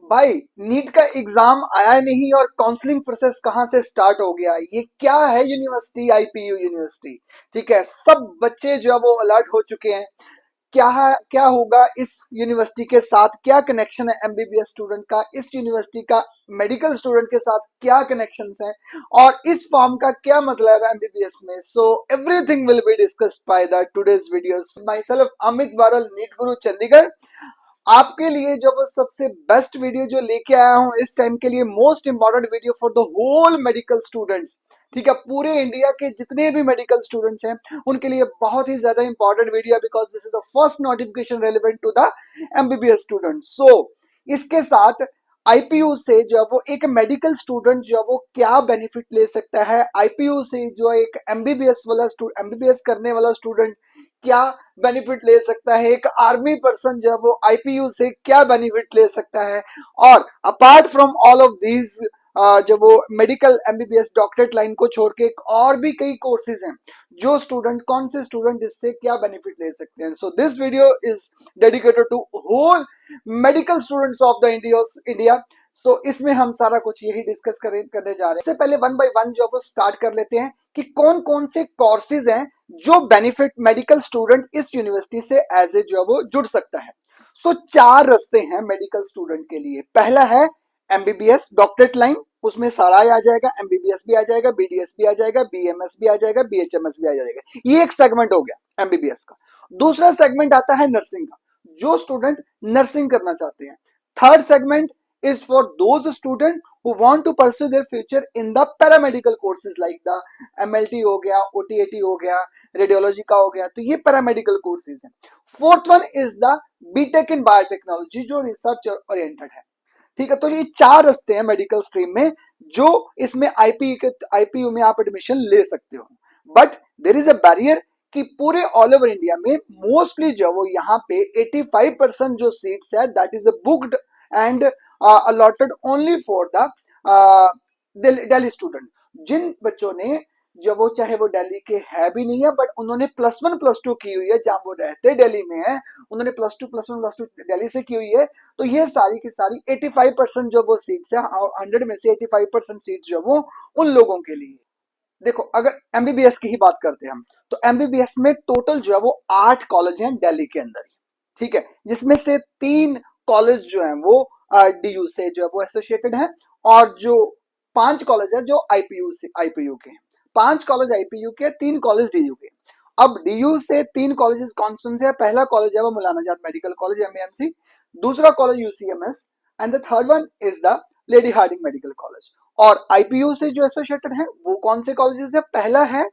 भाई, नीट का एग्जाम आया नहीं और काउंसलिंग प्रोसेस कहां से स्टार्ट हो गया? ये क्या है यूनिवर्सिटी, आईपीयू यूनिवर्सिटी। ठीक है, सब बच्चे जो है वो अलर्ट हो चुके हैं। क्या है, क्या होगा इस यूनिवर्सिटी के साथ, क्या कनेक्शन है एमबीबीएस स्टूडेंट का इस यूनिवर्सिटी का, मेडिकल स्टूडेंट के साथ क्या कनेक्शंस हैं, और इस फॉर्म का क्या मतलब है एमबीबीएस में। So everything will be discussed by the today's videos. My self Amit Baral, NEET गुरु चंडीगढ़, आपके लिए जो वो सबसे बेस्ट वीडियो जो लेके आया हूं इस टाइम के लिए, most important video for the whole medical students. ठीक है, पूरे इंडिया के जितने भी मेडिकल स्टूडेंट्स हैं उनके लिए बहुत ही ज्यादा important video, because this is the first notification relevant to the MBBS student. So इसके साथ आईपीयू से जो है वो एक मेडिकल स्टूडेंट जो है वो क्या बेनिफिट ले सकता है, आईपीयू से जो एक एमबीबीएस वाला एमबीबीएस करने वाला स्टूडेंट क्या बेनिफिट ले सकता है, एक आर्मी पर्सन जो है वो आईपीयू से क्या बेनिफिट ले सकता है। और apart from all of these, जो वो मेडिकल एमबीबीएस डॉक्टरेट लाइन को छोड़ के और भी कई कोर्सेज हैं जो स्टूडेंट, कौन से स्टूडेंट इससे क्या बेनिफिट ले सकते हैं। So this video is dedicated to whole medical students of the India. So इसमें हम सारा कुछ यही डिस्कस करने जा रहे हैं। इससे पहले वन बाय वन जो वो स्टार्ट कर लेते हैं कि कौन कौन से कोर्सेज हैं जो बेनिफिट मेडिकल स्टूडेंट इस यूनिवर्सिटी से एज ए जो है वो जुड़ सकता है। सो चार रास्ते हैं मेडिकल स्टूडेंट के लिए। पहला है एमबीबीएस डॉक्टरेट लाइन, उसमें सारा आ जाएगा, एमबीबीएस भी आ जाएगा, बीडीएस भी आ जाएगा, बीएमएस भी आ जाएगा, बीएचएमएस भी आ जाएगा। ये एक सेगमेंट हो गया एमबीबीएस का। दूसरा सेगमेंट आता है नर्सिंग का, जो स्टूडेंट नर्सिंग करना चाहते हैं। Third segment is for those students who want to pursue their future in the paramedical courses like the MLT हो गया, OTAT हो गया, रेडियोलॉजी का हो गया, तो ये पैरामेडिकल कोर्सेज हैं। Fourth one is the BTech in biotechnology, जो रिसर्च ओरिएंटेड है। ठीक है, तो ये चार रास्ते हैं मेडिकल स्ट्रीम में जो इसमें आईपीयू में आप एडमिशन ले सकते हो। But there is a barrier कि पूरे ऑल ओवर इंडिया में मोस्टली जो वो यहाँ पे 85% जो सीट्स है that is booked and allotted only for the Delhi student. जिन बच्चों ने, जो वो चाहे वो दिल्ली के है भी नहीं है बट उन्होंने प्लस वन प्लस टू की हुई है, जहां वो रहते दिल्ली में है, उन्होंने plus one plus two Delhi से की हुई है, तो ये सारी की सारी 85% जो वो सीट्स है, 100 में से 85% सीट्स जो वो उन लोगों के लिए। देखो, अगर एमबीबीएस की ही बात करते हैं हम, तो एमबीबीएस में टोटल जो है वो 8 कॉलेज हैं दिल्ली के अंदर ही। ठीक है, जिसमें से 3 कॉलेज जो है वो डीयू से जो है वो एसोसिएटेड है, और जो 5 कॉलेज है जो आईपीयू के हैं। 5 कॉलेज आईपीयू के, 3 कॉलेज डीयू के। अब डीयू से 3 कॉलेजेस कौन कौन से है? पहला कॉलेज है वो Maulana Azad medical college MMC, दूसरा college UCMS, and the third one is the Lady Hardinge medical college. और आईपीयू से जो एसोसिएटेड है वो कौन से कॉलेजेस है? पहला है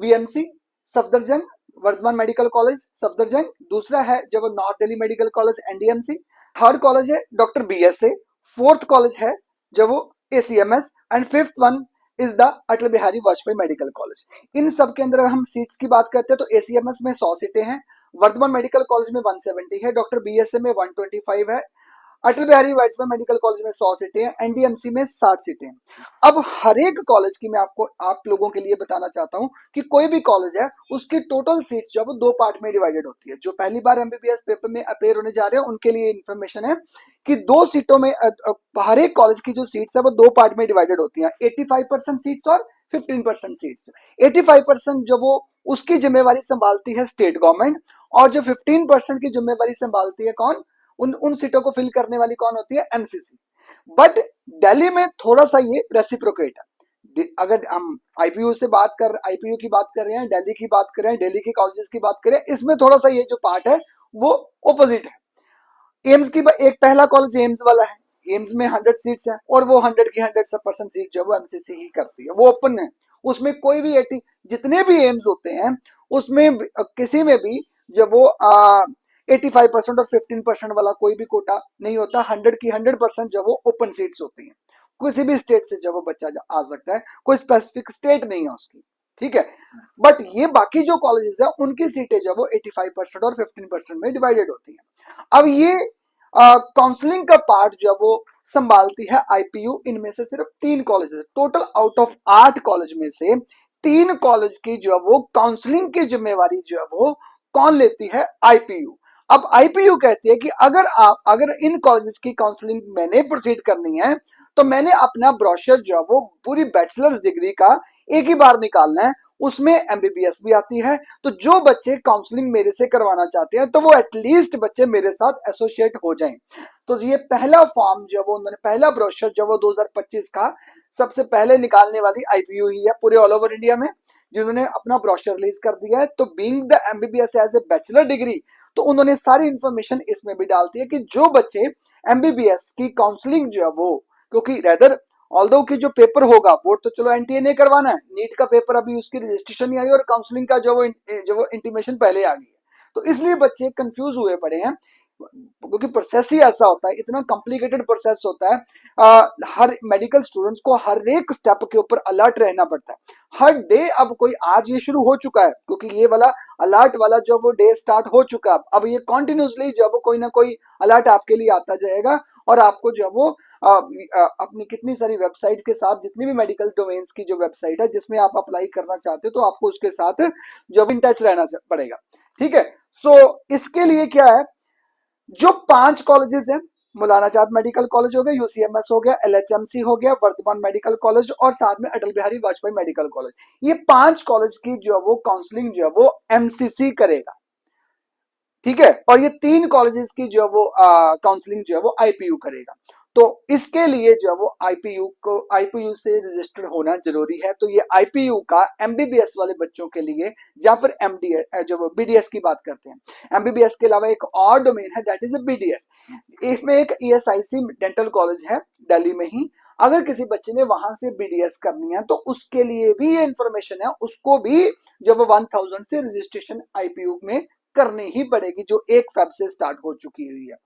VMC Safdarjung, Vardhman medical college Safdarjung, दूसरा है जो वो North Delhi medical college NDMC, third college है डॉक्टर बीएसए, फोर्थ कॉलेज है जो वो ACMS, and fifth one is the Atal Bihari Vajpayee medical college. इन सब के अंदर हम सीट्स की बात करते हैं तो एसीएमएस में 100 सीटें हैं, वर्धमान मेडिकल कॉलेज में 170 है, डॉक्टर बीएसए में 125 है, अटल बिहारी वाजपेयी मेडिकल कॉलेज में 100 सीटें हैं, एनडीएमसी में 60 सीटें हैं। अब हर एक कॉलेज की मैं आपको, आप लोगों के लिए बताना चाहता हूं कि कोई भी कॉलेज है उसकी टोटल सीट्स जो है वो 2 पार्ट में डिवाइडेड होती है। जो पहली बार एमबीबीएस पेपर में अपेयर होने जा रहे हैं उनके लिए इंफॉर्मेशन है कि 2 सीटों में हर एक कॉलेज की जो सीट्स है वो 2 पार्ट में डिवाइडेड होती है, 85% सीट्स और 15% सीट्स। 85% जो वो उसकी जिम्मेवारी संभालती है स्टेट गवर्नमेंट, और जो 15% की जिम्मेवारी संभालती है कौन, उन सीटों को फिल करने वाली कौन होती है? एमसीसी। बट दिल्ली में थोड़ा सा ये रेसिप्रोकेट है। अगर हम आईपीयू की बात कर रहे हैं, दिल्ली की बात कर रहे हैं, दिल्ली के कॉलेजेस की बात करें, इसमें थोड़ा सा ये जो पार्ट है वो ऑपोजिट है। एम्स की एक पहला कॉलेज एम्स वाला है, एम्स में 100 सीट्स हैं और वो 100 की 100% सीट जो वो एमसीसी ही करती है, वो ओपन है। उसमें कोई भी 80, जितने भी एम्स होते हैं उसमें किसी में भी जब वो 85% और 15% वाला कोई भी कोटा नहीं होता, 100 की 100% जो वो ओपन सीट्स होती हैं। किसी भी स्टेट से जब वो बच्चा आ सकता है, कोई स्पेसिफिक स्टेट नहीं है उसकी। ठीक है, बट ये बाकी जो कॉलेजेस है उनकी सीटें जो वो 85% और 15% में डिवाइडेड होती हैं। अब ये काउंसलिंग का पार्ट जो वो संभालती है आईपीयू। इनमें से सिर्फ 3 colleges, total out of 8 college में से 3 कॉलेज की जो वो काउंसलिंग की जिम्मेवारी जो है वो कौन लेती है? आईपीयू। अब आईपीयू कहती है कि अगर इन कॉलेजेस की काउंसलिंग मैंने प्रोसीड करनी है तो मैंने अपना ब्रोशर जो है वो पूरी बैचलर्स डिग्री का एक ही बार निकालना है, उसमें एमबीबीएस भी आती है। तो जो बच्चे काउंसलिंग मेरे से करवाना चाहते हैं तो वो एटलीस्ट बच्चे मेरे साथ एसोसिएट हो जाएं। तो ये पहला फॉर्म जो वो उन्होंने, पहला ब्रोशर जो वो 2025 का सबसे पहले निकालने वाली आईपीयू ही है पूरे ऑल ओवर इंडिया में, जिन्होंने अपना ब्रोशर रिलीज कर दिया है। तो being the MBBS as a bachelor degree, तो उन्होंने सारी इंफॉर्मेशन इसमें भी डाल दी है कि जो बच्चे एमबीबीएस की काउंसलिंग जो है वो, क्योंकि रेदर ऑल्दो की जो पेपर होगा वो तो चलो एनटीए ने करवाना है, नीट का पेपर अभी उसकी रजिस्ट्रेशन नहीं आई और काउंसलिंग का जो वो इंटीमेशन पहले आ गई है। तो इसलिए बच्चे कंफ्यूज हुए पड़े हैं, क्योंकि प्रोसेस ही ऐसा होता है, इतना कॉम्प्लिकेटेड प्रोसेस होता है। हर मेडिकल स्टूडेंट्स को हर एक स्टेप के ऊपर अलर्ट रहना पड़ता है हर डे। अब कोई आज ये शुरू हो चुका है क्योंकि ये वाला अलर्ट वाला जो वो डे स्टार्ट हो चुका है, अब ये कॉन्टिन्यूसली जो वो कोई ना कोई अलर्ट आपके लिए आता जाएगा। और आपको जो वो अपनी कितनी सारी वेबसाइट के साथ, जितनी भी मेडिकल डोमेन्स की जो वेबसाइट है जिसमें आप अप्लाई करना चाहते हो, तो आपको उसके साथ जो इन टच रहना पड़ेगा। ठीक है। सो इसके लिए क्या है, जो 5 कॉलेजेस हैं, मौलाना आजाद मेडिकल कॉलेज हो गया, यूसीएमएस हो गया, एलएचएमसी हो गया, वर्धमान मेडिकल कॉलेज और साथ में अटल बिहारी वाजपेयी मेडिकल कॉलेज, ये 5 कॉलेज की जो वो काउंसलिंग जो है वो एमसीसी करेगा। ठीक है। और ये 3 कॉलेजेस की जो वो काउंसलिंग जो है वो आईपीयू करेगा। तो इसके लिए जो है वो आईपीयू से रजिस्टर्ड होना जरूरी है। तो ये आईपीयू का एमबीबीएस वाले बच्चों के लिए, या फिर एमडीएस जो बीडीएस की बात करते हैं, एमबीबीएस के अलावा एक और डोमेन है दैट इज बीडीएस। इसमें एक ईएसआईसी डेंटल कॉलेज है दिल्ली में ही, अगर किसी बच्चे ने वहां से बीडीएस करनी है तो उसके लिए भी ये इंफॉर्मेशन है, उसको भी जब 1000 से रजिस्ट्रेशन आईपीयू में करनी ही पड़ेगी, जो 1 फेब से स्टार्ट हो चुकी हुई है।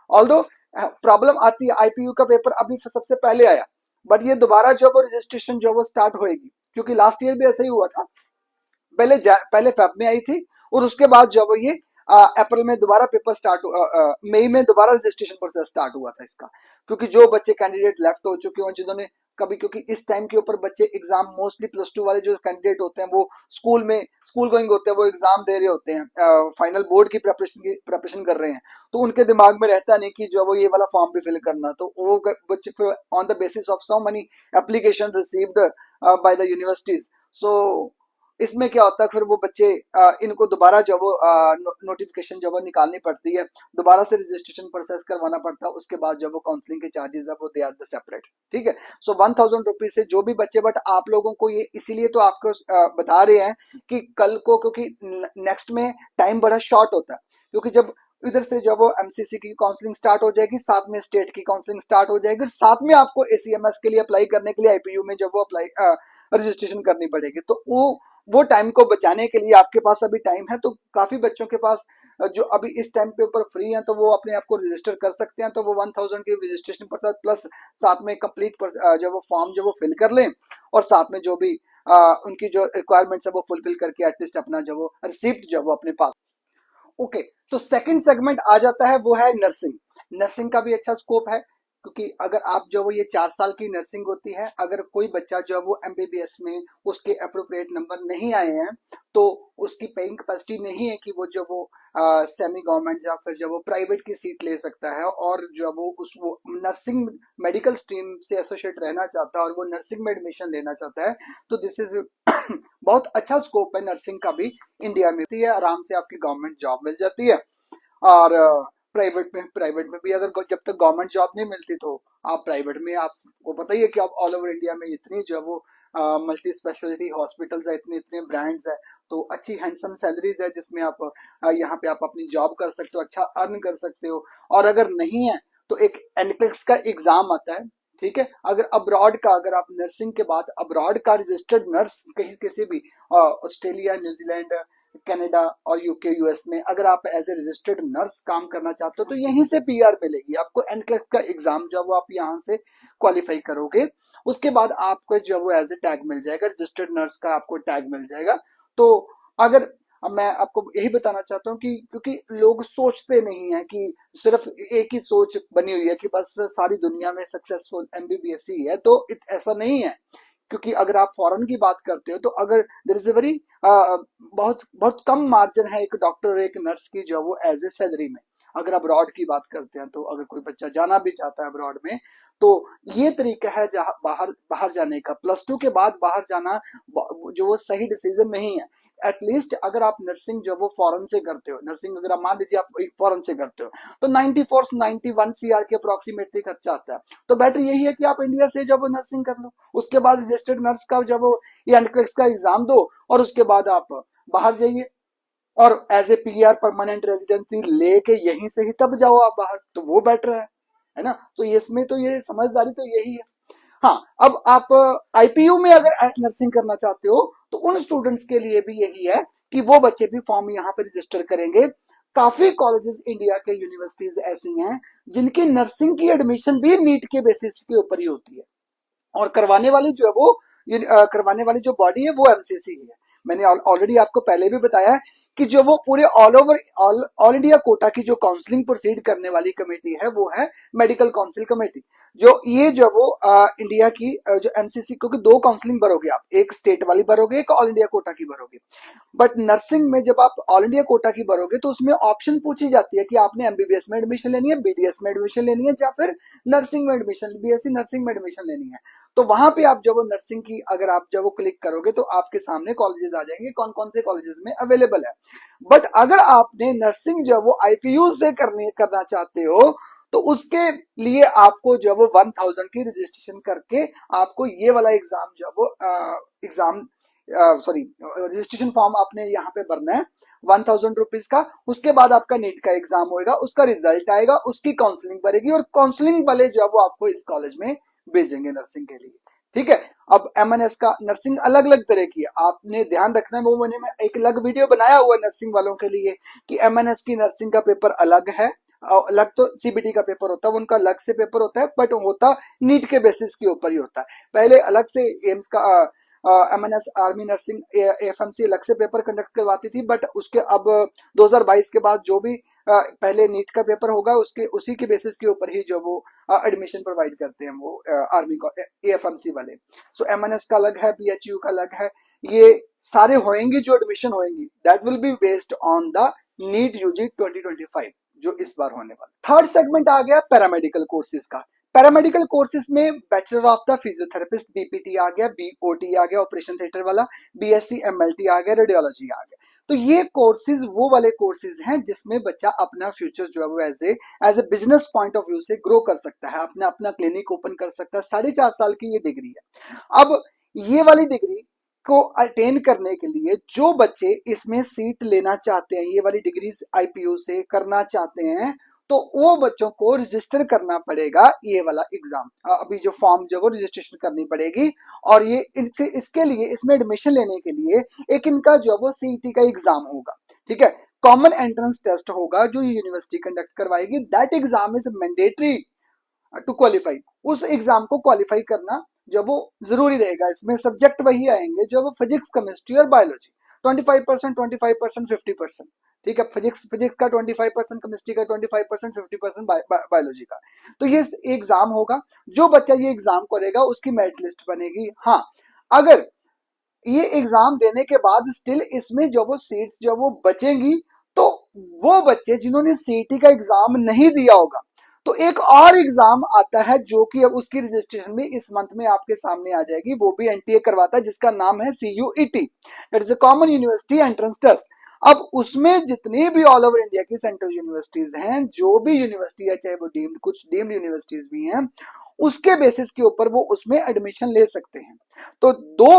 ऑल्दो प्रॉब्लम आती है, आईपीयू का पेपर अभी सबसे पहले आया, बट ये दोबारा जो वो रजिस्ट्रेशन जो वो स्टार्ट होएगी, क्योंकि लास्ट ईयर भी ऐसा ही हुआ था। पहले फेब में आई थी और उसके बाद जो वो ये अप्रैल में दोबारा पेपर स्टार्ट, मई में दोबारा रजिस्ट्रेशन प्रोसेस स्टार्ट हुआ था इसका। क्योंकि जो बच्चे कैंडिडेट लेफ्ट हो चुके हैं जिन्होंने कभी, क्योंकि इस टाइम के ऊपर बच्चे एग्जाम, मोस्टली +2 वाले जो कैंडिडेट होते हैं वो स्कूल गोइंग होते हैं, वो एग्जाम दे रहे होते हैं, फाइनल बोर्ड की प्रिपरेशन कर रहे हैं। तो उनके दिमाग में रहता नहीं कि जो वो ये वाला फॉर्म भी फिल करना, तो वो बच्चे फिर on the basis of so many application received by the universities. So इसमें क्या होता है, फिर वो बच्चे इनको दोबारा जो वो नोटिफिकेशन जो वो निकालनी पड़ती है, दोबारा से रजिस्ट्रेशन प्रोसेस करवाना पड़ता है, उसके बाद जो वो काउंसलिंग के चार्जेस है वो दे आर द सेपरेट। ठीक है। सो 1000 रुपीज से जो भी बच्चे, बट आप लोगों को ये इसीलिए तो आपको बता रहे हैं कि कल को, क्योंकि नेक्स्ट में टाइम बड़ा शॉर्ट होता है, क्योंकि जब इधर से जब वो एमसीसी की काउंसलिंग स्टार्ट हो जाएगी, साथ में स्टेट की काउंसलिंग स्टार्ट हो जाएगी, साथ में आपको एसीएमएस के लिए अप्लाई करने के लिए आईपीयू में जब वो अप्लाई रजिस्ट्रेशन करनी पड़ेगी। तो वो टाइम को बचाने के लिए आपके पास अभी टाइम है, तो काफी बच्चों के पास जो अभी इस टाइम पे ऊपर फ्री हैं, तो वो अपने आप को रजिस्टर कर सकते हैं। तो वो 1000 की रजिस्ट्रेशन प्लस साथ में कंप्लीट जो वो फॉर्म जो वो फिल कर लें, और साथ में जो भी उनकी जो रिक्वायरमेंट्स है वो फुलफिल करके एटलीस्ट अपना जो वो रिसिप्ट जो वो अपने पास। ओके। तो सेकंड सेगमेंट आ जाता है, वो है नर्सिंग। नर्सिंग का भी अच्छा स्कोप है, क्योंकि अगर आप जो वो ये 4 साल की नर्सिंग होती है, अगर कोई बच्चा जो वो एमबीबीएस में उसके अप्रोप्रिएट नंबर नहीं आए हैं, तो उसकी पेइंग कैपेसिटी नहीं है कि वो जो वो सेमी गवर्नमेंट या फिर जो वो प्राइवेट की सीट ले सकता है, और जो वो नर्सिंग मेडिकल स्ट्रीम से एसोसिएट रहना चाहता है और वो नर्सिंग में एडमिशन लेना चाहता है, तो दिस इज बहुत अच्छा स्कोप है नर्सिंग का भी इंडिया में। है आराम से आपकी गवर्नमेंट जॉब मिल जाती है। और प्राइवेट में भी अगर जब तक गवर्नमेंट जॉब नहीं मिलती, तो आप प्राइवेट में, आपको पता ही है कि आप ऑल ओवर इंडिया में इतनी जो वो मल्टी स्पेशलिटी हॉस्पिटल्स है, इतने इतने ब्रांड्स है, तो अच्छी हैंडसम सैलरीज है जिसमें आप यहाँ पे आप अपनी जॉब कर सकते हो, अच्छा अर्न कर सकते हो। और अगर नहीं है तो एक एनक्लेक्स का एग्जाम आता है। ठीक है। अगर अब्रॉड का, अगर आप नर्सिंग के बाद अब्रॉड का रजिस्टर्ड नर्स कहीं किसी भी ऑस्ट्रेलिया, न्यूजीलैंड, कनाडा और यूके, यूएस में अगर आप एज ए रजिस्टर्ड नर्स काम करना चाहते हो, तो यहीं से पीआर मिलेगी आपको। एनक्लेक्स का एग्जाम जो वो आप यहाँ से क्वालिफाई करोगे, उसके बाद आपको जो वो एज ए टैग मिल जाएगा, रजिस्टर्ड नर्स का आपको टैग मिल जाएगा। तो अगर, अब मैं आपको यही बताना चाहता हूँ कि क्योंकि लोग सोचते नहीं है कि सिर्फ एक ही सोच बनी हुई है कि बस सारी दुनिया में सक्सेसफुल एमबीबीएस ही है, तो ऐसा नहीं है। क्योंकि अगर आप फॉरेन की बात करते हो तो अगर देयर इज अ वेरी बहुत बहुत कम मार्जिन है एक डॉक्टर और एक नर्स की जो वो एज ए सैलरी में। अगर अब्रॉड की बात करते हैं तो अगर कोई बच्चा जाना भी चाहता है अब्रॉड में तो ये तरीका है जहाँ बाहर बाहर जाने का। प्लस 2 के बाद बाहर जाना जो वो सही डिसीजन नहीं है। एटलीस्ट अगर आप नर्सिंग जो वो फॉरेन से करते हो, नर्सिंग अगर आप मान लीजिए आप फॉरेन से करते हो तो 91 के अप्रोक्सीमेटली खर्चा आता है। तो बेटर यही है कि आप इंडिया से जब वो नर्सिंग कर लो, उसके बाद रजिस्टर्ड नर्स का जब वो ये एनक्लेक्स का एग्जाम दो और उसके बाद आप बाहर जाइए और as a PR permanent residency लेके यहीं से ही तब जाओ आप बाहर, तो वो बेटर है ना। तो इसमें तो ये समझदारी तो यही है। हाँ, अब आप आईपीयू में अगर नर्सिंग करना चाहते हो तो उन स्टूडेंट्स के लिए भी यही है कि वो बच्चे भी फॉर्म यहाँ पे रजिस्टर करेंगे। काफी कॉलेजेस इंडिया के यूनिवर्सिटीज ऐसी हैं जिनकी नर्सिंग की एडमिशन भी नीट के बेसिस के ऊपर ही होती है और करवाने वाली जो है वो करवाने वाली जो बॉडी है वो एमसीसी ही है। मैंने ऑलरेडी आपको पहले भी बताया है कि जो वो पूरे all over all India quota की जो काउंसलिंग प्रोसीड करने वाली कमेटी है वो है मेडिकल काउंसिल कमेटी। जो ये जो वो इंडिया की जो एमसीसी, क्योंकि दो काउंसलिंग भरोगे आप, एक स्टेट वाली भरोगे एक ऑल इंडिया कोटा की भरोगे। बट नर्सिंग में जब आप ऑल इंडिया कोटा की भरोगे तो उसमें ऑप्शन पूछी जाती है कि आपने एमबीबीएस में एडमिशन लेनी है, बीडीएस में एडमिशन लेनी है या फिर नर्सिंग में एडमिशन, बीएससी नर्सिंग में एडमिशन लेनी है। तो वहां पे आप जब वो नर्सिंग की अगर आप जब वो क्लिक करोगे तो आपके सामने कॉलेजेस आ जाएंगे कौन कौन से कॉलेजेस में अवेलेबल है। बट अगर आपने नर्सिंग जो वो आईपीयू से करना चाहते हो तो उसके लिए आपको जो वो 1000 की रजिस्ट्रेशन करके आपको ये वाला एग्जाम जो वो एग्जाम सॉरी रजिस्ट्रेशन फॉर्म आपने यहाँ पे भरना है 1000 रुपीज का। उसके बाद आपका नीट का एग्जाम होएगा, उसका रिजल्ट आएगा, उसकी काउंसलिंग भरेगी और काउंसलिंग वाले जो वो आपको इस कॉलेज में भेजेंगे नर्सिंग के लिए। ठीक है। अब एमएनएस का नर्सिंग अलग अलग तरह की है, आपने ध्यान रखना है। वो मैंने एक अलग वीडियो बनाया हुआ है नर्सिंग वालों के लिए कि एमएनएस की नर्सिंग का पेपर अलग है, अलग तो सीबीटी का पेपर होता है, उनका अलग से पेपर होता है, बट होता नीट के बेसिस के ऊपर ही होता है। पहले अलग से एम्स का एमएनएस आर्मी नर्सिंग एफएमसी अलग से पेपर कंडक्ट करवाती थी, बट उसके अब 2022 के बाद जो भी पहले नीट का पेपर होगा उसके उसी के बेसिस के ऊपर ही जो वो एडमिशन प्रोवाइड करते हैं वो आर्मी को एएफएमसी वाले। सो एमएनएस का अलग है, बीएचयू का अलग है। ये सारे होंगे जो एडमिशन होंगी that will be based on the NEET UG 2025 जो इस बार होने वाला। थर्ड सेगमेंट आ गया पैरामेडिकल कोर्सेज का। पैरामेडिकल कोर्सेज में bachelor of the physiotherapist BPT आ गया, बीओटी आ गया ऑपरेशन थिएटर वाला, बीएससी एमएलटी आ गया, रेडियोलॉजी आ गया। तो ये कोर्सेज वो वाले कोर्सेज हैं जिसमें बच्चा अपना फ्यूचर जो है वो as a business point of view से ग्रो कर सकता है, अपना अपना क्लिनिक ओपन कर सकता है। 4.5 साल की ये डिग्री है। अब ये वाली डिग्री को अटेन करने के लिए जो बच्चे इसमें सीट लेना चाहते हैं, ये वाली डिग्री आईपीयू से करना चाहते हैं, तो वो बच्चों को रजिस्टर करना पड़ेगा ये वाला एग्जाम। अभी जो फॉर्म जो वो रजिस्ट्रेशन करनी पड़ेगी और ये इसके लिए इसमें एडमिशन लेने के लिए एक इनका जो वो सीईटी का एग्जाम होगा। ठीक है, कॉमन एंट्रेंस टेस्ट होगा जो यूनिवर्सिटी कंडक्ट करवाएगी। That exam is mandatory to qualify. उस एग्जाम को क्वालिफाई करना जो वो जरूरी रहेगा। इसमें सब्जेक्ट वही आएंगे जो वो फिजिक्स, केमिस्ट्री और बायोलॉजी। 25%, 25%, 50%। ठीक है, फिजिक्स फिजिक्स का 25%, केमिस्ट्री का 25%, 50% बायोलॉजी का। तो ये एग्जाम होगा। जो बच्चा ये एग्जाम करेगा उसकी मेरिट लिस्ट बनेगी। हाँ, अगर ये एग्जाम देने के बाद स्टिल इसमें जो वो सीट्स जो वो बचेंगी तो वो बच्चे जिन्होंने सीईटी का एग्जाम नहीं दिया होगा तो एक और एग्जाम आता है जो कि अब उसकी रजिस्ट्रेशन भी इस मंथ में आपके सामने आ जाएगी। वो भी एनटीए करवाता है जिसका नाम है CUET, that is a common university entrance test. अब उसमें जितनी भी ऑल ओवर इंडिया की सेंट्रल यूनिवर्सिटीज हैं, जो भी यूनिवर्सिटी है, चाहे वो डीम्ड, कुछ डीम्ड यूनिवर्सिटीज भी हैं, उसके बेसिस के ऊपर वो उसमें एडमिशन ले सकते हैं। तो दो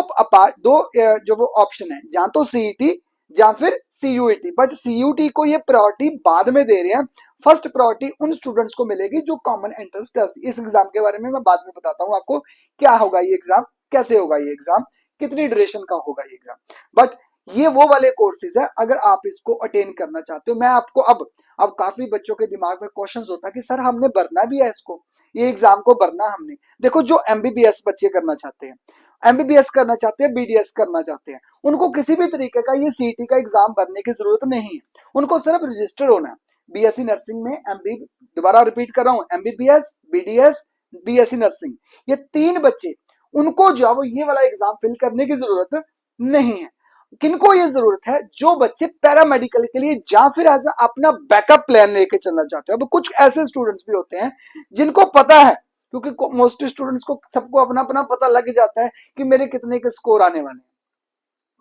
जो वो ऑप्शन है, या तो सीईटी या फिर सीयूईटी। बट सीयूटी को ये प्रायोरिटी बाद में दे रहे हैं। फर्स्ट प्रायोरिटी उन स्टूडेंट्स को मिलेगी जो कॉमन एंट्रेंस टेस्ट। इस एग्जाम के बारे में मैं बाद में बताता हूं आपको क्या होगा ये एग्जाम, कैसे होगा ये एग्जाम, कितनी ड्यूरेशन का होगा ये एग्जाम। बट ये वो वाले कोर्सेज है अगर आप इसको अटेन करना चाहते हो। मैं आपको अब काफी बच्चों के दिमाग में क्वेश्चन होता है कि सर हमने भरना भी है इसको, ये एग्जाम को भरना हमने। देखो, जो एमबीबीएस बच्चे करना चाहते हैं, एमबीबीएस करना चाहते हैं, बीडीएस करना चाहते हैं, उनको किसी भी तरीके का ये सीईटी का एग्जाम भरने की जरूरत नहीं है। उनको सिर्फ रजिस्टर होना है। बीएससी नर्सिंग में एमबी, दोबारा रिपीट कर रहा हूं, एमबीबीएस, बीडीएस, बीएससी नर्सिंग, ये तीन बच्चे उनको जो है वो ये वाला एग्जाम फिल करने की जरूरत नहीं है। किनको ये जरूरत है? जो बच्चे पैरामेडिकल के लिए या फिर एज अपना बैकअप प्लान लेके चलना चाहते हैं। अब कुछ ऐसे स्टूडेंट्स भी होते हैं जिनको पता है, क्योंकि मोस्ट स्टूडेंट्स को सबको अपना अपना पता लग जाता है कि मेरे कितने के स्कोर आने वाले हैं।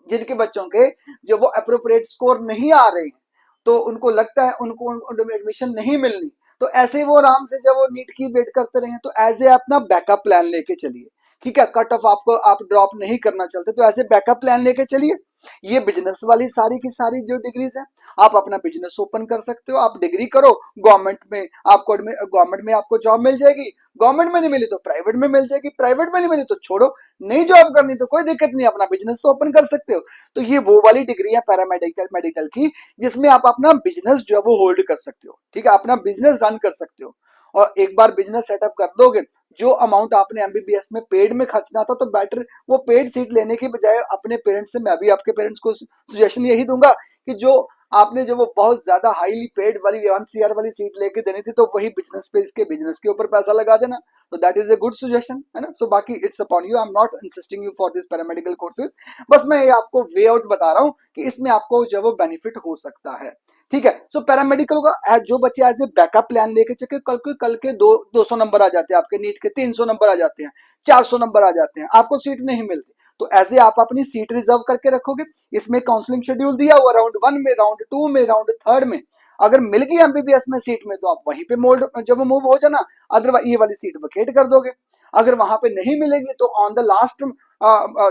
जिनके बच्चों के जो वो अप्रोप्रिएट स्कोर नहीं आ रहे हैं, तो उनको लगता है उनको एडमिशन नहीं मिलनी, तो ऐसे ही वो आराम से जब वो नीट की वेट करते रहे, तो एज ए अपना बैकअप प्लान लेके चलिए। ठीक है, कट ऑफ आपको आप ड्रॉप नहीं करना चाहते तो ऐसे बैकअप प्लान लेके चलिए। ये बिजनेस वाली सारी की सारी जो डिग्रीज है, आप अपना बिजनेस ओपन कर सकते हो, आप डिग्री करो, गवर्नमेंट में आपको जॉब मिल जाएगी, गवर्नमेंट में नहीं मिली तो प्राइवेट में मिल जाएगी, प्राइवेट में नहीं मिली तो छोड़ो, नहीं जॉब करनी तो कोई दिक्कत नहीं, अपना बिजनेस तो ओपन कर सकते हो। तो ये वो वाली डिग्री है पैरामेडिकल मेडिकल की, जिसमें आप अपना बिजनेस जो है वो होल्ड कर सकते हो। ठीक है, अपना बिजनेस रन कर सकते हो। और एक बार बिजनेस सेटअप कर दोगे, जो अमाउंट आपने एमबीबीएस में पेड में खर्चना था, तो बेटर वो पेड सीट लेने की बजाय अपने पेरेंट्स से, मैं भी आपके पेरेंट्स को सजेशन यही दूंगा कि जो आपने जो वो बहुत ज्यादा हाईली पेड वाली 1 CR वाली सीट लेके देनी थी, तो वही बिजनेस पे, इसके बिजनेस के ऊपर पैसा लगा देना। तो that is a good suggestion, है ना। सो बाकी it's upon you, I am not insisting you for this paramedical courses, बस मैं ये आपको वे आउट बता रहा हूँ कि इसमें आपको जो वो बेनिफिट हो सकता है। ठीक है, सो पैरामेडिकल का जो बच्चे एज ए बैकअप प्लान लेके चले, कल के 200 नंबर आ जाते हैं आपके, नीट के 300 नंबर आ जाते हैं, 400 नंबर आ जाते हैं, आपको सीट नहीं मिलती, तो ऐसे आप अपनी सीट रिजर्व करके रखोगे। इसमें काउंसलिंग शेड्यूल दिया हुआ, राउंड 1 में, राउंड 2 में, राउंड 3 में, अगर मिल गई एमबीबीएस में सीट में तो आप वहीं पे मोल्ड जब मूव हो जाना, अदरवाइज ये वाली सीट वकेट कर दोगे। अगर वहां पे नहीं मिलेगी तो ऑन द लास्ट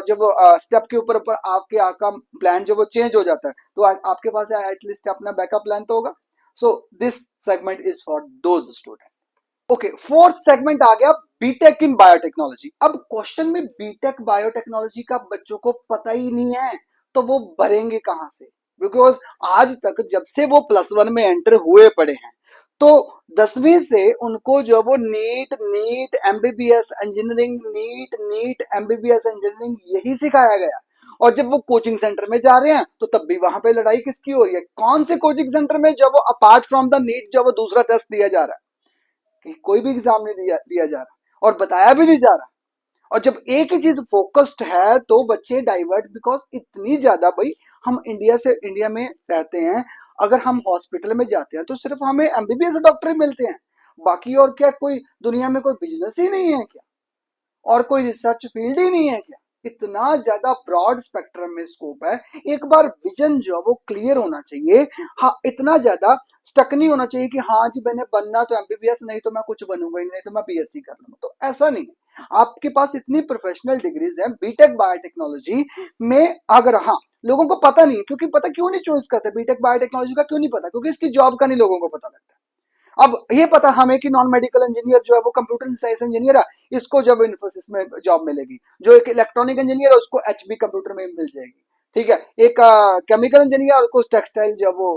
जब स्टेप के ऊपर आपके आपका प्लान जो वो चेंज हो जाता है, तो आपके पास एटलीस्ट अपना बैकअप प्लान तो होगा। So this segment is for those student. Okay, fourth segment आ गया बीटेक इन बायोटेक्नोलॉजी। अब क्वेश्चन में बीटेक बायोटेक्नोलॉजी का बच्चों को पता ही नहीं है, तो वो भरेंगे कहां से? बिकॉज आज तक जब से वो +1 में एंटर हुए पड़े हैं, तो 10वीं से उनको जो वो NEET NEET MBBS engineering, NEET NEET MBBS engineering यही सिखाया गया। और जब वो कोचिंग सेंटर में जा रहे हैं, तो तब भी वहां पे लड़ाई किसकी हो रही है? कौन से कोचिंग सेंटर में जब वो अपार्ट फ्रॉम द नीट जब वो दूसरा टेस्ट दिया जा रहा है? कि कोई भी एग्जाम नहीं दिया जा रहा और बताया भी नहीं जा रहा। और जब एक ही चीज फोकस्ड है तो बच्चे डाइवर्ट, बिकॉज इतनी ज्यादा, भाई हम इंडिया में रहते हैं, अगर हम हॉस्पिटल में जाते हैं तो सिर्फ हमें एमबीबीएस डॉक्टर ही मिलते हैं, बाकी और क्या कोई दुनिया में कोई बिजनेस ही नहीं है क्या? और कोई रिसर्च फील्ड ही नहीं है क्या? इतना ज्यादा ब्रॉड स्पेक्ट्रम में स्कोप है। एक बार विजन जो है वो क्लियर होना चाहिए। हाँ, इतना ज्यादा स्टक नहीं होना चाहिए कि हाँ जी मैंने बनना तो एमबीबीएस, नहीं तो मैं कुछ बनूंगा ही नहीं, तो मैं बीएससी कर लूंगा, तो ऐसा नहीं है। आपके पास इतनी प्रोफेशनल डिग्रीज है बीटेक बायोटेक्नोलॉजी में। अगर हाँ, लोगों को पता नहीं है, क्योंकि पता क्यों नहीं चॉइस करते बीटेक बायोटेक्नोलॉजी का, क्यों नहीं पता? क्योंकि इसकी जॉब का नहीं लोगों को पता लगता। अब ये पता हमें कि नॉन मेडिकल इंजीनियर जो है वो कंप्यूटर साइंस इंजीनियर है, इसको जब इन्फोसिस में जॉब मिलेगी। जो एक इलेक्ट्रॉनिक इंजीनियर है उसको एचपी कंप्यूटर में मिल जाएगी। ठीक है, एक केमिकल इंजीनियर उसको टेक्सटाइल जो वो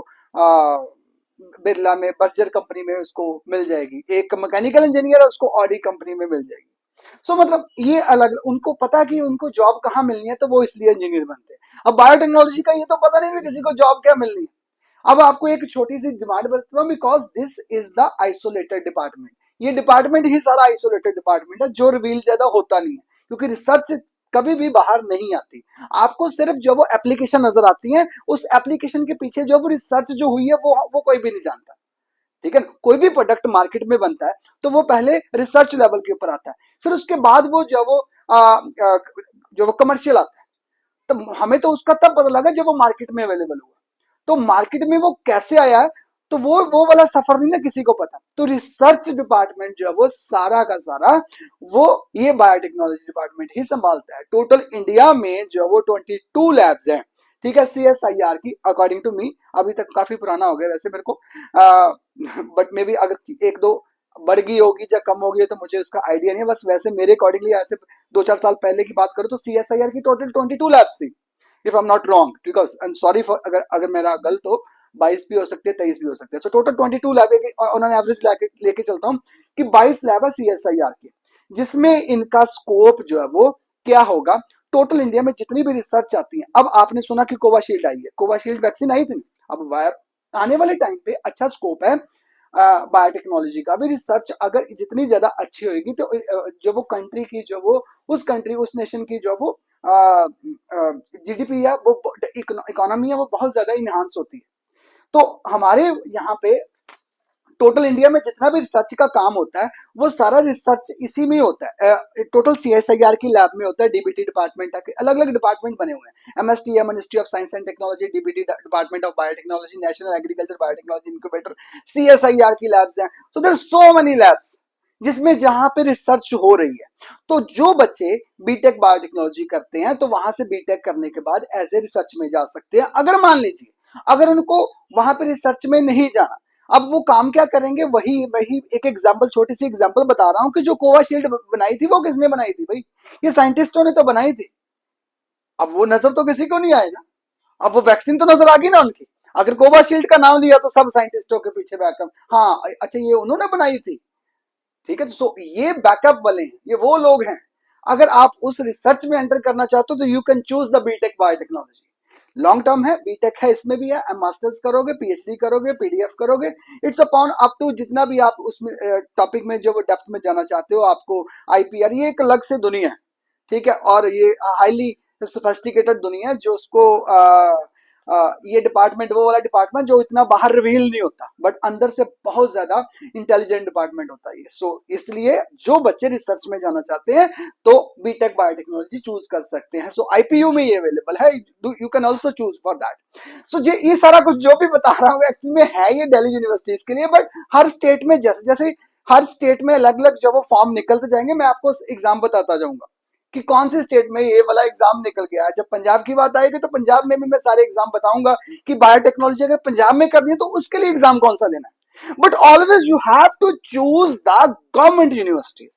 बिरला में, बर्जर कंपनी में उसको मिल जाएगी। एक मैकेनिकल इंजीनियर है उसको ऑडी कंपनी में मिल जाएगी। सो मतलब ये अलग, उनको पता कि उनको जॉब कहाँ मिलनी है, तो वो इसलिए इंजीनियर बनते हैं। अब बायोटेक्नोलॉजी का ये तो पता नहीं किसी को जॉब क्या मिलनी है। अब आपको एक छोटी सी डिमांड बताता हूँ, because this is the isolated department. ये डिपार्टमेंट ही सारा आइसोलेटेड डिपार्टमेंट है, जो रिवील ज्यादा होता नहीं है, क्योंकि रिसर्च कभी भी बाहर नहीं आती। आपको सिर्फ जो वो एप्लीकेशन नजर आती है, उस एप्लीकेशन के पीछे जो वो रिसर्च जो हुई है वो कोई भी नहीं जानता। ठीक है, कोई भी प्रोडक्ट मार्केट में बनता है तो वो पहले रिसर्च लेवल के ऊपर आता है, फिर उसके बाद वो जो वो कमर्शियल आता है। तो हमें तो उसका तब पता लगा जब वो मार्केट में अवेलेबल हुआ। तो मार्केट में वो कैसे आया है, तो वो वाला सफर नहीं ना किसी को पता। तो रिसर्च डिपार्टमेंट जो है वो सारा का सारा वो ये बायोटेक्नोलॉजी डिपार्टमेंट ही संभालता है। टोटल इंडिया में जो है वो 22 लैब्स हैं। ठीक है, CSIR की अकॉर्डिंग टू मी, अभी तक काफी पुराना हो गया वैसे मेरे को, बट मे बी अगर एक दो बढ़ गई होगी या कम होगी तो मुझे उसका आइडिया नहीं है। बस वैसे मेरे अकॉर्डिंगली ऐसे 2-4 साल पहले की बात करूं तो CSIR की टोटल 22 लैब्स थी, if I am not wrong, because I am sorry for अगर अगर मेरा गलत हो। 22 भी हो सकते हैं, 23 भी हो सकते हैं। तो टोटल 22 लैब है, उन्होंने एवरेज लेके चलता हूँ कि 22 लैब है CSIR की, जिसमें इनका स्कोप जो है वो क्या होगा। टोटल इंडिया में जितनी भी रिसर्च आती है, अब आपने सुना कि कोवाशील्ड आई है, कोवाशील्ड वैक्सीन आई थी, अब आने वाले टाइम पे अच्छा स्कोप है बायोटेक्नोलॉजी का। अभी रिसर्च अगर जितनी ज्यादा अच्छी होगी तो जो वो कंट्री की, जो वो उस कंट्री, उस नेशन की जो वो जीडीपी है, वो इकोनॉमी है, वो बहुत ज्यादा इनहांस होती है। तो हमारे यहाँ पे टोटल इंडिया में जितना भी रिसर्च का काम होता है, वो सारा रिसर्च इसी में होता है। टोटल सीएसआईआर की लैब में होता है, डीबीटी डिपार्टमेंट है, अलग अलग डिपार्टमेंट बने हुए हैं, एमएसटी है, ministry of science and technology, DBT department of biotechnology, national agriculture biotechnology incubator, CSIR की लैब्स हैं। So there so many labs जिसमें जहां पे रिसर्च हो रही है। तो जो बच्चे बीटेक बायोटेक्नोलॉजी करते हैं, तो वहां से बीटेक करने के बाद एज ए रिसर्च में जा सकते हैं। अगर मान लीजिए अगर उनको वहां पे रिसर्च में नहीं जाना, अब वो काम क्या करेंगे, वही वही एक एग्जांपल, छोटी सी एग्जांपल बता रहा हूं कि जो कोवाशील्ड बनाई थी वो किसने बनाई थी भाई? ये साइंटिस्टों ने तो बनाई थी। अब वो नजर तो किसी को नहीं आएगा, अब वो वैक्सीन तो नजर आ गई ना उनकी। अगर कोवाशील्ड का नाम लिया तो सब साइंटिस्टों के पीछे बैकअप, हाँ अच्छा ये उन्होंने बनाई थी, ठीक है। तो ये बैकअप वाले हैं, ये वो लोग हैं। अगर आप उस रिसर्च में एंटर करना चाहते हो तो you can choose the BTech biotechnology. Long term है, बीटेक है, इसमें भी है, मास्टर्स करोगे, पीएचडी करोगे, पीडीएफ करोगे, इट्स अपॉन अप टू जितना भी आप उसमें टॉपिक में जो डेप्थ में जाना चाहते हो। आपको आईपीआर, ये एक अलग से दुनिया है, ठीक है, और ये हाईली सोफिस्टिकेटेड दुनिया है, जो उसको ये डिपार्टमेंट, वो वाला डिपार्टमेंट जो इतना बाहर रिवील नहीं होता, बट अंदर से बहुत ज्यादा इंटेलिजेंट डिपार्टमेंट होता है। सो इसलिए जो बच्चे रिसर्च में जाना चाहते हैं तो बीटेक बायोटेक्नोलॉजी चूज कर सकते हैं। सो आईपीयू में ये अवेलेबल है, you can also choose for that. So ये सारा कुछ जो भी बता रहा हूँ एक्चुअली में है ये दिल्ली यूनिवर्सिटीज के लिए, बट हर स्टेट में जैसे जैसे हर स्टेट में अलग अलग जब वो फॉर्म निकलते जाएंगे, मैं आपको एग्जाम बताता जाऊंगा कि कौन से स्टेट में ये वाला एग्जाम निकल गया है। जब पंजाब की बात आएगी तो पंजाब में भी मैं सारे एग्जाम बताऊंगा कि बायोटेक्नोलॉजी अगर पंजाब में करनी है तो उसके लिए एग्जाम कौन सा देना है। But always you have to choose the government universities,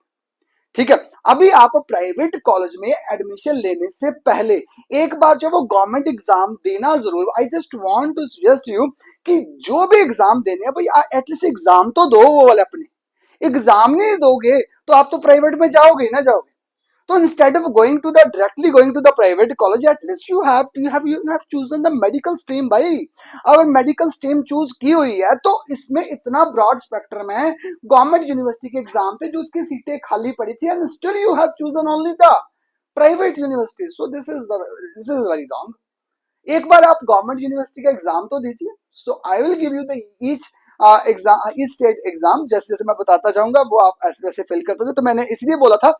ठीक है। अभी आप प्राइवेट कॉलेज में एडमिशन लेने से पहले एक बार जो वो गवर्नमेंट एग्जाम देना जरूर। I just want to suggest you कि जो भी एग्जाम देने हैं भाई, एटलीस्ट एग्जाम तो दो वो वाले अपने। एग्जाम नहीं दोगे तो आप तो प्राइवेट में जाओगे ना जाओगे। तो instead of going to the directly going to the private college, at least you have chosen the medical stream भाई। अगर मेडिकल स्ट्रीम चूज की हुई है तो इसमें इतना ब्रॉड स्पेक्ट्रम है गवर्नमेंट यूनिवर्सिटी के एग्जाम पे जो उसकी सीटें खाली पड़ी थी, and still you have chosen only the private university. So this is very wrong. एक बार आप गवर्नमेंट यूनिवर्सिटी का एग्जाम तो दीजिए। So I will give you the each exam, each state exam, जैसे जैसे मैं बताता जाऊंगा वो आप ऐसे वैसे फिल करते थे। तो मैंने इसलिए बोला था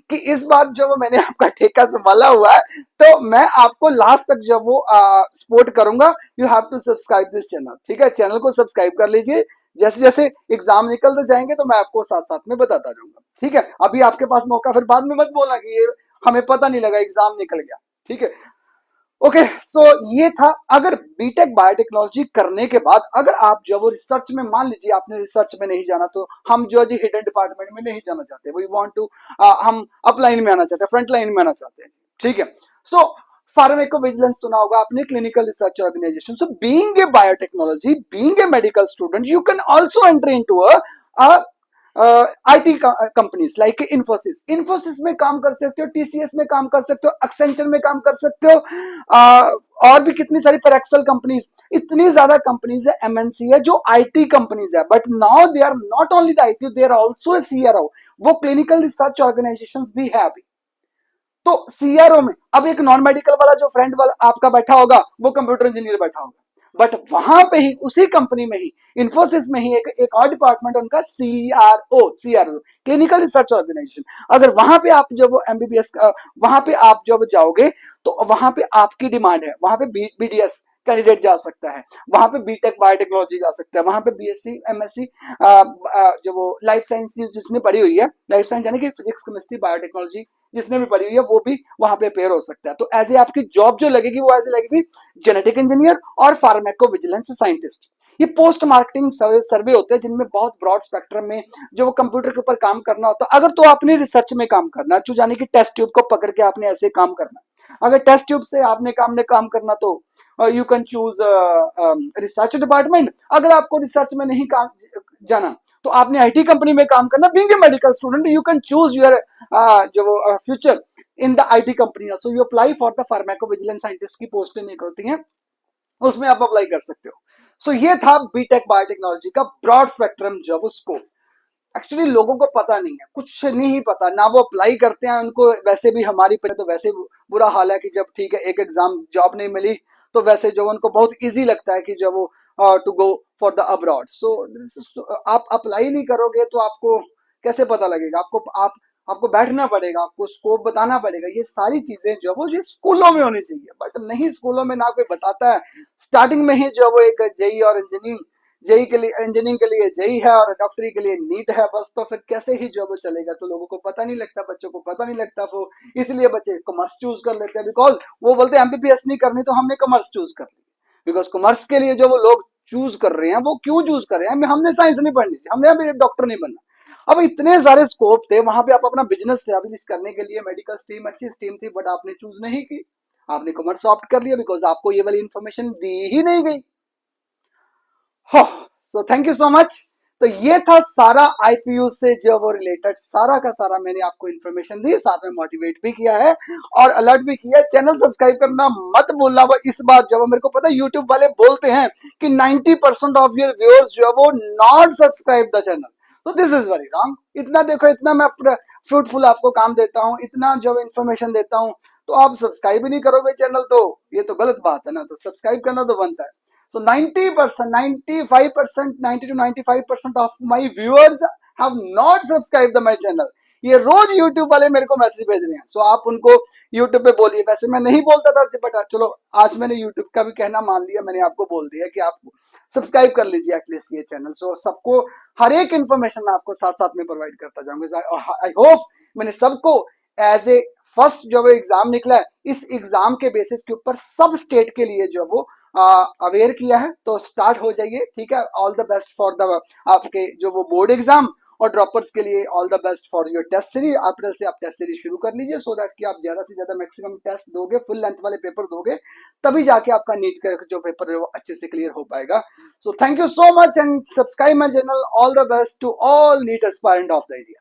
कि इस बार जो मैंने आपका ठेका संभाला हुआ है, तो मैं आपको लास्ट तक जब वो सपोर्ट करूंगा। You have to subscribe this channel, ठीक है, चैनल को सब्सक्राइब कर लीजिए। जैसे जैसे एग्जाम निकलते जाएंगे तो मैं आपको साथ साथ में बताता जाऊंगा, ठीक है। अभी आपके पास मौका, फिर बाद में मत बोलना कि ये हमें पता नहीं लगा एग्जाम निकल गया, ठीक है। ओके, सो ये था। अगर बीटेक बायोटेक्नोलॉजी करने के बाद अगर आप जो वो रिसर्च में, मान लीजिए आपने रिसर्च में नहीं जाना, तो हम जो जी हिडन डिपार्टमेंट में नहीं जाना चाहते, वी वांट टू, हम अप लाइन में आना चाहते हैं, फ्रंट लाइन में आना चाहते हैं, ठीक है। सो फार्माकोविजिलेंस सुना होगा आपने, clinical research organization. So being a biotechnology, being a medical student, you can also enter into a IT companies like Infosys. Infosys में काम कर सकते हो, टीसीएस में काम कर सकते हो, एक्सेंचर में काम कर सकते हो, और भी कितनी सारी पेरेक्सल कंपनीज, इतनी ज्यादा कंपनीज है, एमएनसी है जो आईटी कंपनीज है। But now they are not only the IT, they are also CRO. वो क्लिनिकल रिसर्च ऑर्गेनाइजेशन भी है अभी। तो सीआरओ में अब एक नॉन मेडिकल वाला जो फ्रेंड वाला आपका बैठा होगा वो कंप्यूटर इंजीनियर बैठा होगा, बट वहां पे ही उसी कंपनी में ही, इन्फोसिस में ही एक और डिपार्टमेंट उनका सीआरओ क्लिनिकल रिसर्च ऑर्गेनाइजेशन। अगर वहां पे आप जब वो एमबीबीएस, वहां पे आप जब जाओगे तो वहां पे आपकी डिमांड है, वहां पे बीडीएस कैंडिडेट जा सकता है, वहां पे बीटेक बायोटेक्नोलॉजी जा सकता है, वहां पे बीएससी एमएससी जो वो लाइफ साइंस जिसने पढ़ी हुई है, लाइफ साइंस यानी कि फिजिक्स केमिस्ट्री बायोटेक्नोलॉजी जिसने भी पढ़ी हुई है, वो भी वहां पे अपेयर हो सकता है। तो एज ए आपकी जॉब जो लगेगी वो एज ए लगेगी जेनेटिक इंजीनियर और फार्मेको विजिलेंस साइंटिस्ट। ये पोस्ट मार्केटिंग सर्वे होते हैं जिनमें बहुत ब्रॉड स्पेक्ट्रम में जो वो कंप्यूटर के ऊपर काम करना होता है। अगर तो आपने रिसर्च में काम करना है, यानी कि टेस्ट ट्यूब को पकड़ के आपने ऐसे काम करना है, अगर टेस्ट ट्यूब से आपने काम करना तो you can choose research department. अगर आपको रिसर्च में नहीं काम जाना तो आपने आईटी कंपनी में काम करना। Being a medical student you can choose your जो वो future in the IT company. So you apply for the pharmacovigilance scientist की पोस्टें निकलती हैं, उसमें आप अप्लाई कर सकते हो। सो ये था बीटेक बायोटेक्नोलॉजी का broad spectrum job scope. Actually लोगों को पता नहीं है, कुछ नहीं पता ना, वो अप्लाई करते हैं, उनको वैसे भी हमारी तो वैसे ही बुरा हाल है कि जब ठीक है एक एग्जाम जॉब नहीं मिली तो वैसे जो उनको बहुत इजी लगता है कि जब वो to go for the abroad. So आप अप्लाई नहीं करोगे तो आपको कैसे पता लगेगा? आपको बैठना पड़ेगा, आपको स्कोप बताना पड़ेगा। ये सारी चीजें जो वो जो स्कूलों में होनी चाहिए, बट नहीं, स्कूलों में ना कोई बताता है। स्टार्टिंग में ही जो वो एक जेई और इंजीनियरिंग, जेई के लिए इंजीनियरिंग के लिए जेई है और डॉक्टरी के लिए नीट है बस, तो फिर कैसे ही जॉब चलेगा? तो लोगों को पता नहीं लगता, बच्चों को पता नहीं लगता, वो इसलिए बच्चे कॉमर्स चूज कर लेते हैं। बिकॉज वो बोलते हैं एमबीबीएस नहीं करनी तो हमने कॉमर्स चूज कर ली। बिकॉज कॉमर्स के लिए जो वो लोग चूज कर रहे हैं वो क्यों चूज कर रहे हैं? हमने साइंस नहीं पढ़नी थी, हमने अभी डॉक्टर नहीं बनना। अब इतने सारे स्कोप थे वहां पे, आप अपना बिजनेस स्टैब्लिश करने के लिए, मेडिकल स्ट्रीम अच्छी स्ट्रीम थी, बट आपने चूज नहीं की, आपने कॉमर्स ऑप्ट कर लिया बिकॉज आपको ये वाली इंफॉर्मेशन दी ही नहीं गई। सो थैंक यू सो मच। तो ये था सारा आईपीयू से जो वो रिलेटेड सारा का सारा मैंने आपको इन्फॉर्मेशन दी, साथ में मोटिवेट भी किया है और अलर्ट भी किया है। चैनल सब्सक्राइब करना मत भूलना। वो इस बार जब मेरे को पता है यूट्यूब वाले बोलते हैं कि 90% ऑफ योर व्यूअर्स जो है वो नॉट सब्सक्राइब द चैनल, तो दिस इज वेरी रॉन्ग। इतना देखो, इतना मैं फ्रूटफुल आपको काम देता हूँ, इतना जो इन्फॉर्मेशन देता हूँ, तो आप सब्सक्राइब ही नहीं करोगे चैनल, तो ये तो गलत बात है ना। तो सब्सक्राइब करना तो बनता है। So 90%, 95%, 90 to 95% of my viewers have not subscribed my channel. ये रोज YouTube वाले मेरे को मैसेज भेज रहे हैं। सो आप उनको YouTube पे बोलिए। वैसे मैं नहीं बोलता था, बट चलो आज मैंने YouTube का भी कहना मान लिया, मैंने आपको बोल दिया कि आप सब्सक्राइब कर लीजिए एटलीस्ट ये चैनल। सो सबको हर एक इन्फॉर्मेशन मैं आपको साथ साथ में प्रोवाइड करता जाऊंगा। आई होप मैंने सबको एज ए फर्स्ट जो एग्जाम निकला है, इस एग्जाम के बेसिस के ऊपर सब स्टेट के लिए जो वो अवेयर किया है। तो स्टार्ट हो जाइए, ठीक है। All the best for the आपके जो वो बोर्ड एग्जाम, और ड्रॉपर्स के लिए all the best for your test series. April से आप टेस्ट सीरीज शुरू कर लीजिए, सो दैट कि आप ज्यादा से ज्यादा मैक्सिमम टेस्ट दोगे, फुल लेंथ वाले पेपर दोगे, तभी जाके आपका नीट का जो पेपर है वो अच्छे से क्लियर हो पाएगा। So thank you so much and subscribe my channel. All the best to all NEET aspirant of the India.